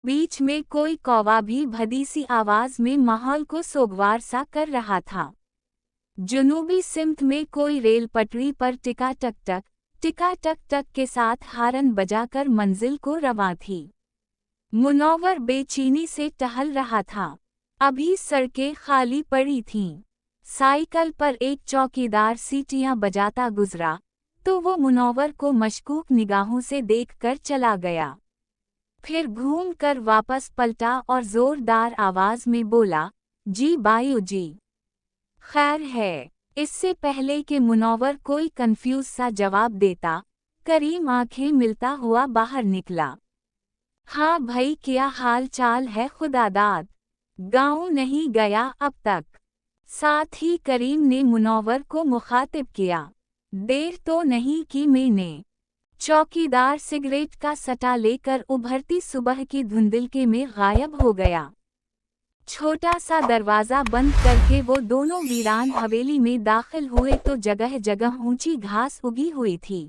बीच में कोई कौवा भी भदी सी आवाज में माहौल को सोगवार सा कर रहा था। जुनूबी सिमत में कोई रेल पटरी पर टिका टक टक के साथ हारन बजाकर मंजिल को रवां थी। मुनव्वर बेचैनी से टहल रहा था। अभी सड़कें खाली पड़ी थीं। साइकिल पर एक चौकीदार सीटियां बजाता गुजरा तो वो मुनव्वर को मशकूक निगाहों से देखकर चला गया। फिर घूम कर वापस पलटा और जोरदार आवाज में बोला, जी बायू जी, खैर है। इससे पहले कि मुनव्वर कोई कंफ्यूज सा जवाब देता, करीम आंखें मिलता हुआ बाहर निकला। हाँ भाई, क्या हाल चाल है खुदादाद? गाँव नहीं गया अब तक? साथ ही करीम ने मुनव्वर को मुखातिब किया। देर तो नहीं की मैंने। चौकीदार सिगरेट का सटा लेकर उभरती सुबह की धुंधलके में गायब हो गया। छोटा सा दरवाजा बंद करके वो दोनों वीरान हवेली में दाखिल हुए तो जगह जगह ऊंची घास उगी हुई थी।